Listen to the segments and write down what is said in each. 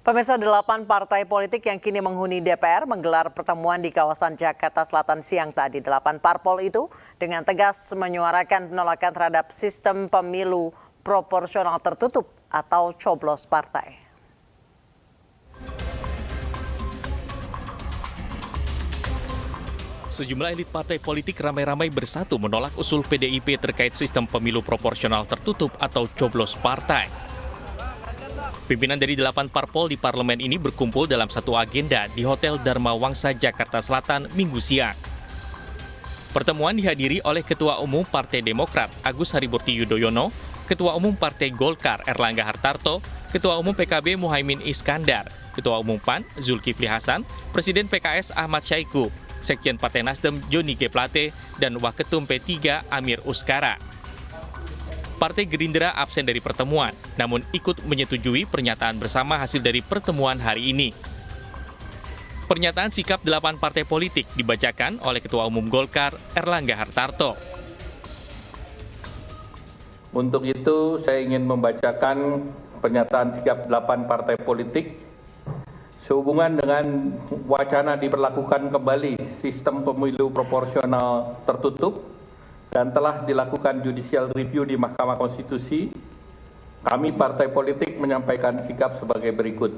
Pemirsa, 8 partai politik yang kini menghuni DPR menggelar pertemuan di kawasan Jakarta Selatan siang tadi. 8 parpol itu dengan tegas menyuarakan penolakan terhadap sistem pemilu proporsional tertutup atau coblos partai. Sejumlah elit partai politik ramai-ramai bersatu menolak usul PDIP terkait sistem pemilu proporsional tertutup atau coblos partai. Pimpinan dari 8 parpol di parlemen ini berkumpul dalam satu agenda di Hotel Dharma Wangsa, Jakarta Selatan, Minggu siang. Pertemuan dihadiri oleh Ketua Umum Partai Demokrat, Agus Harimurti Yudhoyono, Ketua Umum Partai Golkar, Erlangga Hartarto, Ketua Umum PKB Muhaimin Iskandar, Ketua Umum PAN, Zulkifli Hasan, Presiden PKS Ahmad Syahiku, Sekjen Partai Nasdem Joni G. Plate, dan Waketum P3 Amir Uskara. Partai Gerindra absen dari pertemuan, namun ikut menyetujui pernyataan bersama hasil dari pertemuan hari ini. Pernyataan sikap 8 partai politik dibacakan oleh Ketua Umum Golkar, Erlangga Hartarto. Untuk itu, saya ingin membacakan pernyataan sikap 8 partai politik sehubungan dengan wacana diberlakukan kembali sistem pemilu proporsional tertutup dan telah dilakukan judicial review di Mahkamah Konstitusi. Kami partai politik menyampaikan sikap sebagai berikut.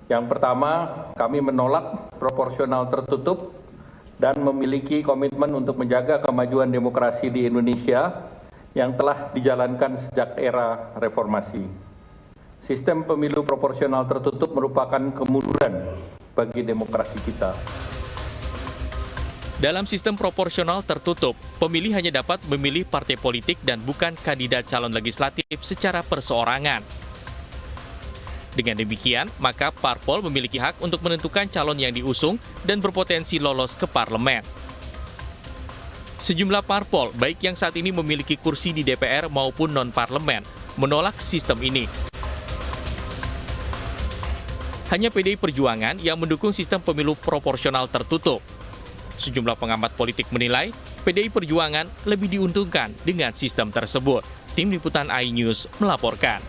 Yang pertama, kami menolak proporsional tertutup dan memiliki komitmen untuk menjaga kemajuan demokrasi di Indonesia yang telah dijalankan sejak era reformasi. Sistem pemilu proporsional tertutup merupakan kemunduran bagi demokrasi kita. Dalam sistem proporsional tertutup, pemilih hanya dapat memilih partai politik dan bukan kandidat calon legislatif secara perseorangan. Dengan demikian, maka parpol memiliki hak untuk menentukan calon yang diusung dan berpotensi lolos ke parlemen. Sejumlah parpol, baik yang saat ini memiliki kursi di DPR maupun non-parlemen, menolak sistem ini. Hanya PDI Perjuangan yang mendukung sistem pemilu proporsional tertutup. Sejumlah pengamat politik menilai PDI Perjuangan lebih diuntungkan dengan sistem tersebut. Tim Liputan iNews melaporkan.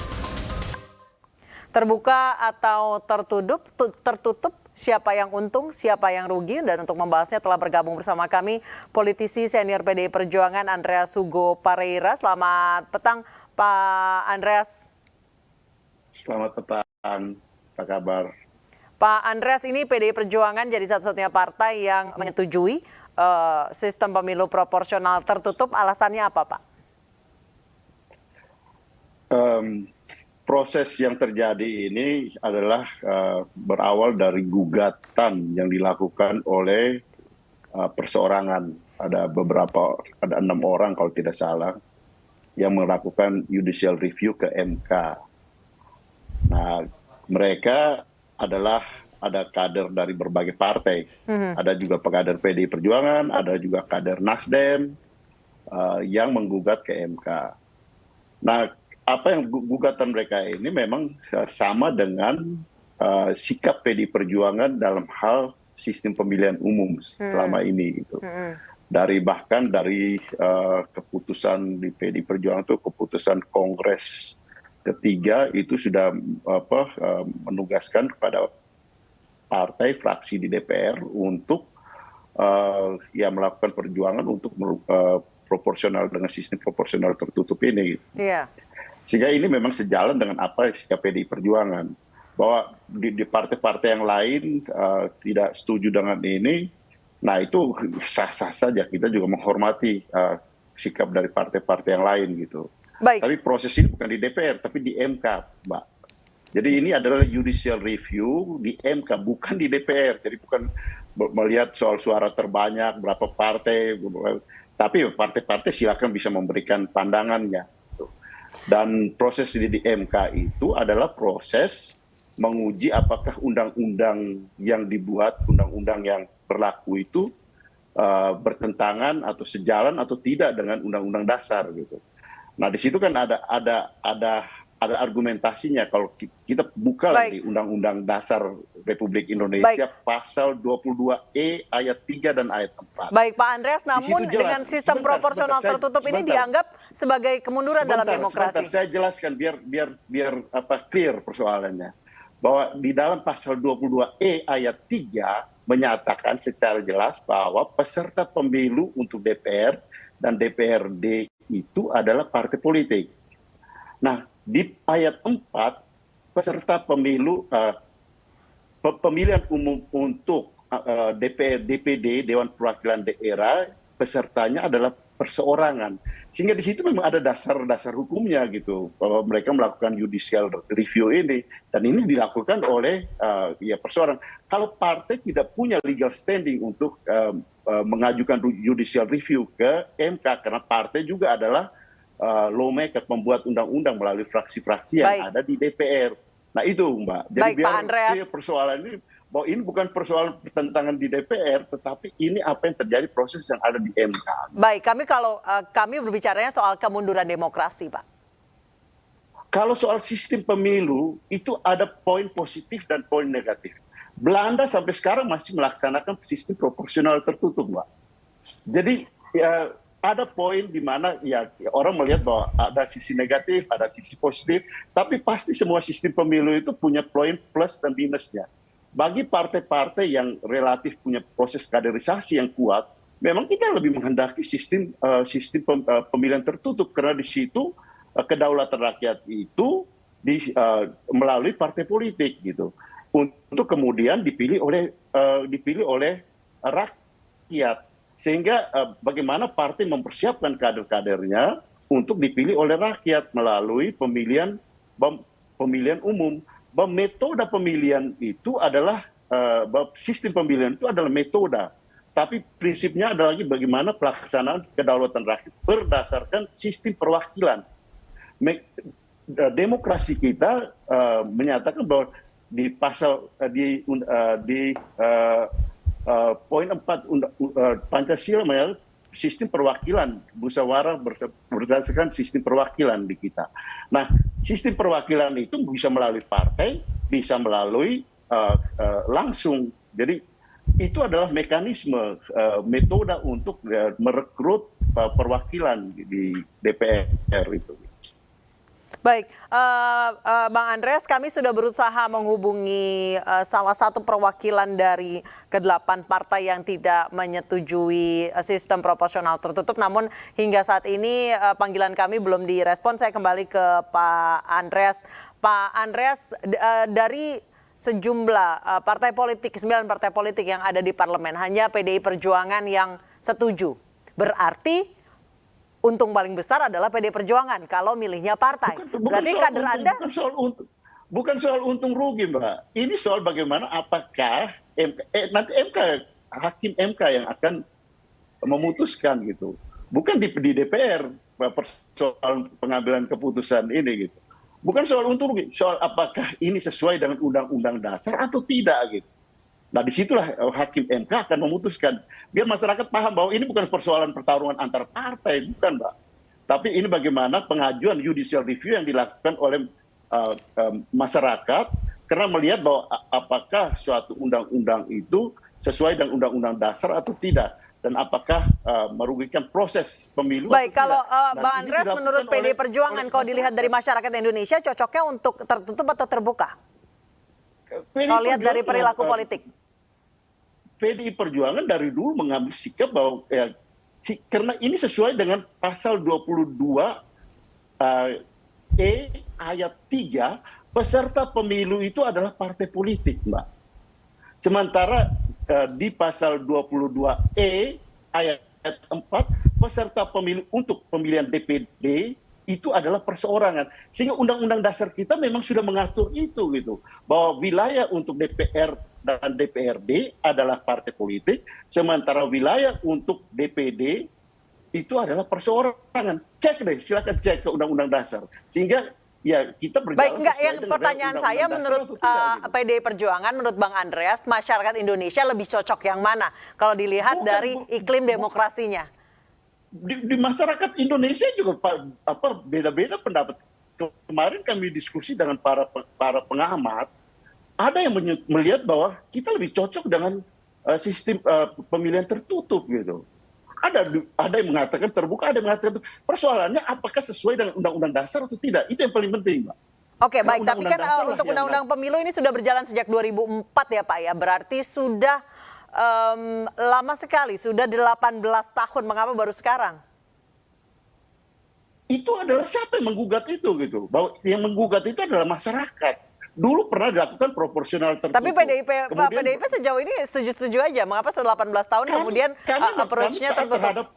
Terbuka atau tertutup, siapa yang untung, siapa yang rugi? Dan untuk membahasnya telah bergabung bersama kami politisi senior PDI Perjuangan Andreas Hugo Pareira. Selamat petang, Pak Andreas. Selamat petang, apa kabar? Pak Andreas, ini PDI Perjuangan jadi satu-satunya partai yang menyetujui sistem pemilu proporsional tertutup. Alasannya apa, Pak? Proses yang terjadi ini adalah berawal dari gugatan yang dilakukan oleh perseorangan. Ada 6 orang kalau tidak salah, yang melakukan judicial review ke MK. Nah, mereka ada kader dari berbagai partai, ada juga kader PDI Perjuangan, ada juga kader Nasdem yang menggugat ke MK. Nah, apa yang gugatan mereka ini memang sama dengan sikap PDI Perjuangan dalam hal sistem pemilihan umum selama ini gitu. Bahkan dari keputusan di PDI Perjuangan itu keputusan Kongres ketiga itu sudah menugaskan kepada partai fraksi di DPR untuk melakukan perjuangan untuk proporsional dengan sistem proporsional tertutup ini. Iya. Sehingga ini memang sejalan dengan apa sikap PDI Perjuangan, bahwa di partai-partai yang lain tidak setuju dengan ini. Nah, itu sah-sah saja, kita juga menghormati sikap dari partai-partai yang lain gitu. Baik. Tapi proses ini bukan di DPR, tapi di MK, Mbak. Jadi ini adalah judicial review di MK, bukan di DPR. Jadi bukan melihat soal suara terbanyak, berapa partai, tapi partai-partai silakan bisa memberikan pandangannya. Dan proses di MK itu adalah proses menguji apakah undang-undang yang dibuat, undang-undang yang berlaku itu bertentangan atau sejalan atau tidak dengan undang-undang dasar gitu. Nah, di situ kan ada argumentasinya. Kalau kita buka lagi Undang-Undang Dasar Republik Indonesia pasal 22E ayat 3 dan ayat 4. Baik, Pak Andreas, namun dengan sistem proporsional tertutup ini dianggap sebagai kemunduran dalam demokrasi. Saya jelaskan biar clear persoalannya. bahwa di dalam pasal 22E ayat 3 menyatakan secara jelas bahwa peserta pemilu untuk DPR dan DPRD itu adalah partai politik. Nah, di ayat 4 peserta pemilu pemilihan umum untuk DPR, DPD, Dewan Perwakilan Daerah, pesertanya adalah perseorangan. Sehingga di situ memang ada dasar-dasar hukumnya gitu, bahwa mereka melakukan judicial review ini, dan ini dilakukan oleh ya perseorangan. Kalau partai tidak punya legal standing untuk mengajukan judicial review ke MK, karena partai juga adalah lawmaker, pembuat undang-undang melalui fraksi-fraksi yang ada di DPR. Nah itu Mbak, jadi Baik, biar Pak Andreas. persoalan ini, bahwa ini bukan persoalan pertentangan di DPR, tetapi ini apa yang terjadi proses yang ada di MK. Baik, kami berbicaranya soal kemunduran demokrasi, Pak. Kalau soal sistem pemilu, itu ada poin positif dan poin negatif. Belanda sampai sekarang masih melaksanakan sistem proporsional tertutup, Mbak. Jadi ya, ada poin di mana ya orang melihat bahwa ada sisi negatif, ada sisi positif, tapi pasti semua sistem pemilu itu punya poin plus dan minusnya. Bagi partai-partai yang relatif punya proses kaderisasi yang kuat, memang kita lebih menghendaki sistem pemilihan tertutup, karena di situ kedaulatan rakyat itu melalui partai politik gitu, untuk kemudian dipilih oleh rakyat. Sehingga bagaimana partai mempersiapkan kader-kadernya untuk dipilih oleh rakyat melalui pemilihan umum. Metode pemilihan itu adalah sistem pemilihan itu adalah metode, tapi prinsipnya adalah lagi bagaimana pelaksanaan kedaulatan rakyat berdasarkan sistem perwakilan. Demokrasi kita menyatakan bahwa di pasal poin 4 Pancasila menyatakan sistem perwakilan, musyawarah berdasarkan sistem perwakilan di kita. Nah, sistem perwakilan itu bisa melalui partai, bisa melalui langsung. Jadi itu adalah mekanisme, metode untuk merekrut perwakilan di DPR itu. Baik, Bang Andreas, kami sudah berusaha menghubungi salah satu perwakilan dari ke-8 partai yang tidak menyetujui sistem proporsional tertutup. Namun hingga saat ini panggilan kami belum direspon. Saya kembali ke Pak Andreas. Pak Andreas, dari sejumlah partai politik, 9 partai politik yang ada di parlemen, hanya PDI Perjuangan yang setuju. Berarti untung paling besar adalah PD Perjuangan kalau milihnya partai. Berarti kader Anda... Bukan soal untung rugi, Mbak. Ini soal bagaimana apakah nanti hakim MK yang akan memutuskan gitu. Bukan di DPR soal pengambilan keputusan ini gitu. Bukan soal untung rugi, soal apakah ini sesuai dengan undang-undang dasar atau tidak gitu. Nah, disitulah hakim MK akan memutuskan. Biar masyarakat paham bahwa ini bukan persoalan pertarungan antar partai, bukan, Mbak. Tapi ini bagaimana pengajuan judicial review yang dilakukan oleh masyarakat, karena melihat bahwa apakah suatu undang-undang itu sesuai dengan undang-undang dasar atau tidak. Dan apakah merugikan proses pemilu. Baik, kalau Bang Andreas, menurut PD Perjuangan, kalau dilihat dari masyarakat Indonesia, cocoknya untuk tertutup atau terbuka? Kalau lihat dari perilaku politik. PDI Perjuangan dari dulu mengambil sikap bahwa karena ini sesuai dengan pasal 22 ayat 3, peserta pemilu itu adalah partai politik, Mbak. Sementara di pasal 22E ayat 4, peserta pemilu untuk pemilihan DPD itu adalah perseorangan. Sehingga undang-undang dasar kita memang sudah mengatur itu gitu, bahwa wilayah untuk DPR dan DPRD adalah partai politik, sementara wilayah untuk DPD itu adalah perseorangan. Cek deh, silakan cek ke undang-undang dasar. Sehingga ya kita berjalan. Baik, enggak, yang pertanyaan saya menurut PDI Perjuangan, menurut Bang Andreas, masyarakat Indonesia lebih cocok yang mana kalau dilihat dari iklim demokrasinya? Di masyarakat Indonesia juga beda-beda pendapat. Kemarin kami diskusi dengan para pengamat, ada yang melihat bahwa kita lebih cocok dengan sistem pemilihan tertutup gitu. Ada yang mengatakan terbuka, ada yang mengatakan tertutup. Persoalannya apakah sesuai dengan undang-undang dasar atau tidak? Itu yang paling penting, Mbak. Oke, Karena baik. Tapi undang-undang kan dasar lah untuk yang undang-undang pemilu ini sudah berjalan sejak 2004 ya Pak ya. Berarti sudah lama sekali, sudah 18 tahun. Mengapa baru sekarang? Itu adalah siapa yang menggugat itu gitu. Bahwa yang menggugat itu adalah masyarakat. Dulu pernah dilakukan proporsional tertutup. Tapi PDIP, Pak, Kemudian PDIP sejauh ini setuju-setuju aja. Mengapa setelah 18 tahun kemudian approach-nya tertutup?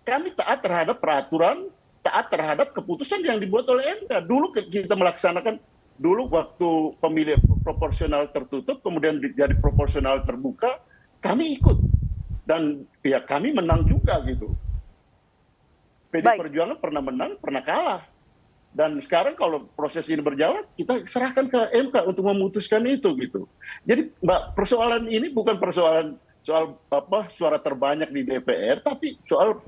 Kami taat terhadap peraturan, taat terhadap keputusan yang dibuat oleh MK. Dulu kita melaksanakan, dulu waktu pemilihan proporsional tertutup, kemudian jadi proporsional terbuka, kami ikut. Dan ya kami menang juga gitu. PD Perjuangan pernah menang, pernah kalah. Dan sekarang kalau proses ini berjalan, kita serahkan ke MK untuk memutuskan itu gitu. Jadi Mbak, persoalan ini bukan persoalan soal suara terbanyak di DPR, tapi soal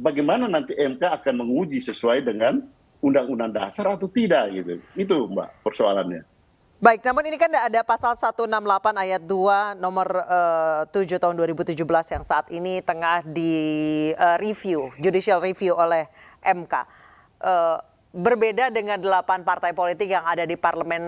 bagaimana nanti MK akan menguji sesuai dengan Undang-Undang Dasar atau tidak gitu. Itu Mbak persoalannya. Baik, namun ini kan ada pasal 168 ayat 2 nomor 7 tahun 2017 yang saat ini tengah di review, judicial review oleh MK. Berbeda dengan 8 partai politik yang ada di parlemen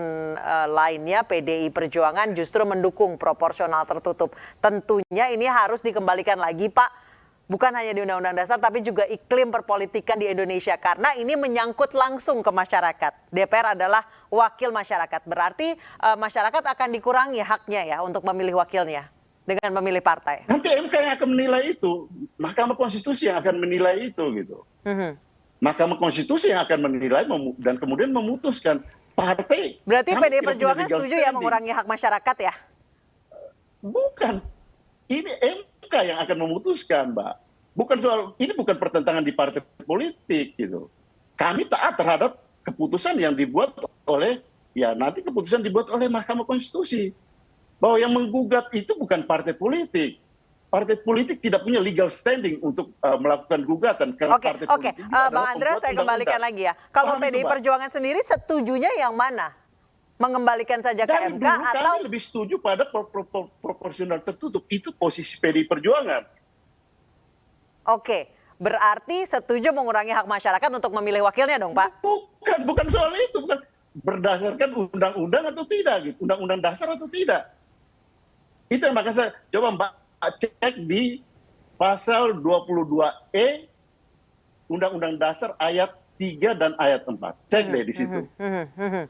lainnya, PDI Perjuangan justru mendukung proporsional tertutup. Tentunya ini harus dikembalikan lagi Pak. Bukan hanya di Undang-Undang Dasar, tapi juga iklim perpolitikan di Indonesia. Karena ini menyangkut langsung ke masyarakat. DPR adalah wakil masyarakat. Berarti masyarakat akan dikurangi haknya ya untuk memilih wakilnya dengan memilih partai. Nanti MK yang akan menilai itu. Mahkamah Konstitusi yang akan menilai itu gitu. Mahkamah Konstitusi yang akan menilai dan kemudian memutuskan partai. Berarti PDI Perjuangan setuju ya mengurangi hak masyarakat ya? Bukan. Ini MK yang akan memutuskan, Mbak. Ini bukan pertentangan di partai politik gitu. Kami taat terhadap keputusan yang dibuat oleh nanti keputusan dibuat oleh Mahkamah Konstitusi. Bahwa yang menggugat itu bukan partai politik. Partai politik tidak punya legal standing untuk melakukan gugatan. Oke, Bang Andreas saya kembalikan lagi ya. Kalau PDI Perjuangan sendiri setujunya yang mana? Mengembalikan saja ke MK atau kami lebih setuju pada proporsional tertutup. Itu posisi PDI Perjuangan. Oke, berarti setuju mengurangi hak masyarakat untuk memilih wakilnya dong, Pak? Bukan soal itu, bukan berdasarkan undang-undang atau tidak gitu, undang-undang dasar atau tidak. Itu yang makanya saya coba Mbak cek di pasal 22E Undang-Undang Dasar ayat 3 dan ayat 4. Cek deh di situ.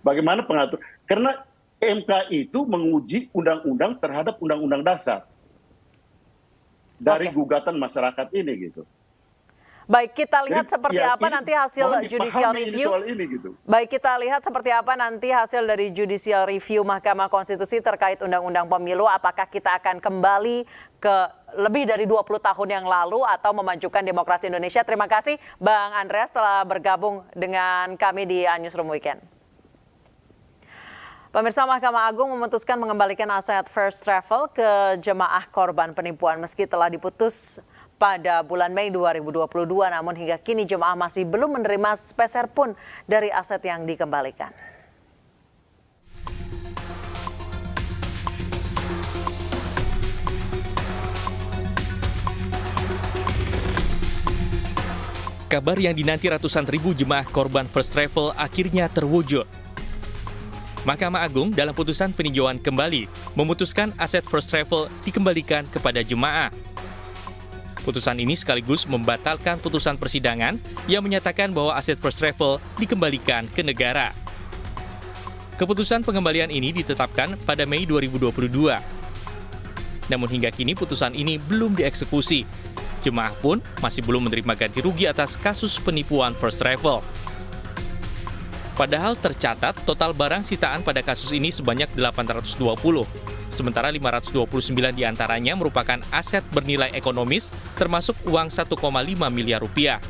Bagaimana pengatur? Karena MK itu menguji undang-undang terhadap undang-undang dasar. Dari gugatan masyarakat ini gitu. Baik, kita lihat seperti apa nanti hasil judicial review. Gitu. Baik, kita lihat seperti apa nanti hasil dari judicial review Mahkamah Konstitusi terkait Undang-Undang Pemilu. Apakah kita akan kembali ke lebih dari 20 tahun yang lalu atau memajukan demokrasi Indonesia. Terima kasih Bang Andreas telah bergabung dengan kami di Newsroom Weekend. Pemirsa, Mahkamah Agung memutuskan mengembalikan aset first travel ke jemaah korban penipuan meski telah diputus pada bulan Mei 2022, namun hingga kini jemaah masih belum menerima sepeser pun dari aset yang dikembalikan. Kabar yang dinanti ratusan ribu jemaah korban first travel akhirnya terwujud. Mahkamah Agung dalam putusan peninjauan kembali memutuskan aset first travel dikembalikan kepada jemaah. Putusan ini sekaligus membatalkan putusan persidangan yang menyatakan bahwa aset first travel dikembalikan ke negara. Keputusan pengembalian ini ditetapkan pada Mei 2022. Namun hingga kini putusan ini belum dieksekusi. Jemaah pun masih belum menerima ganti rugi atas kasus penipuan first travel. Padahal tercatat total barang sitaan pada kasus ini sebanyak 820. Sementara 529 diantaranya merupakan aset bernilai ekonomis termasuk uang 1,5 miliar rupiah.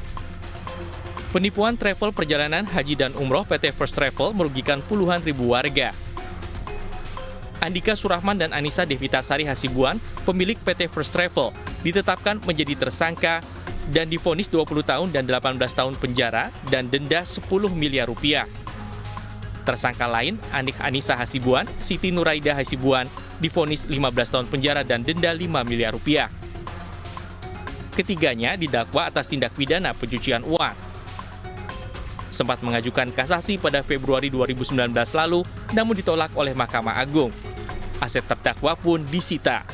Penipuan travel perjalanan haji dan umroh PT First Travel merugikan puluhan ribu warga. Andika Surahman dan Anissa Devitasari Hasibuan, pemilik PT First Travel, ditetapkan menjadi tersangka dan divonis 20 tahun dan 18 tahun penjara dan denda 10 miliar rupiah. Tersangka lain, Anissa Hasibuan, Siti Nuraida Hasibuan, divonis 15 tahun penjara dan denda 5 miliar rupiah. Ketiganya didakwa atas tindak pidana pencucian uang. sempat mengajukan kasasi pada Februari 2019 lalu, namun ditolak oleh Mahkamah Agung. Aset terdakwa pun disita.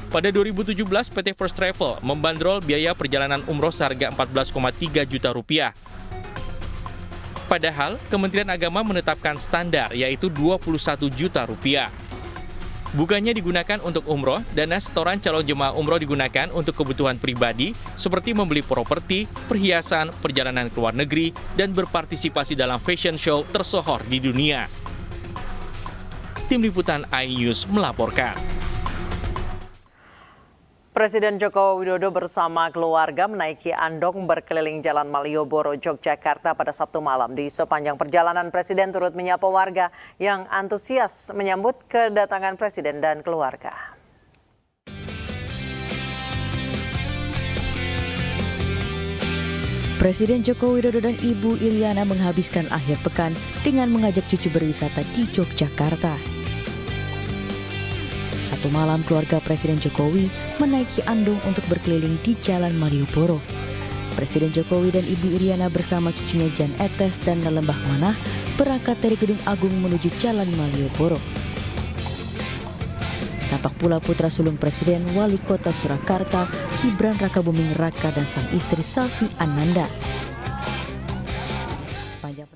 Pada 2017, PT First Travel membandrol biaya perjalanan umroh seharga 14,3 juta rupiah. Padahal, Kementerian Agama menetapkan standar yaitu 21 juta rupiah. Bukannya digunakan untuk umroh, dana setoran calon jemaah umroh digunakan untuk kebutuhan pribadi seperti membeli properti, perhiasan, perjalanan ke luar negeri, dan berpartisipasi dalam fashion show tersohor di dunia. Tim Liputan iNews melaporkan. Presiden Joko Widodo bersama keluarga menaiki andong berkeliling Jalan Malioboro, Yogyakarta pada Sabtu malam. Di sepanjang perjalanan, Presiden turut menyapa warga yang antusias menyambut kedatangan Presiden dan keluarga. Presiden Joko Widodo dan Ibu Iriana menghabiskan akhir pekan dengan mengajak cucu berwisata di Yogyakarta. Satu malam keluarga Presiden Jokowi menaiki andong untuk berkeliling di Jalan Malioboro. Presiden Jokowi dan Ibu Iriana bersama cucunya Jan Etes dan Lembah Manah berangkat dari Gedung Agung menuju Jalan Malioboro. Tampak pula putra sulung Presiden, Wali Kota Surakarta, Gibran Rakabuming Raka dan sang istri Selvi Ananda.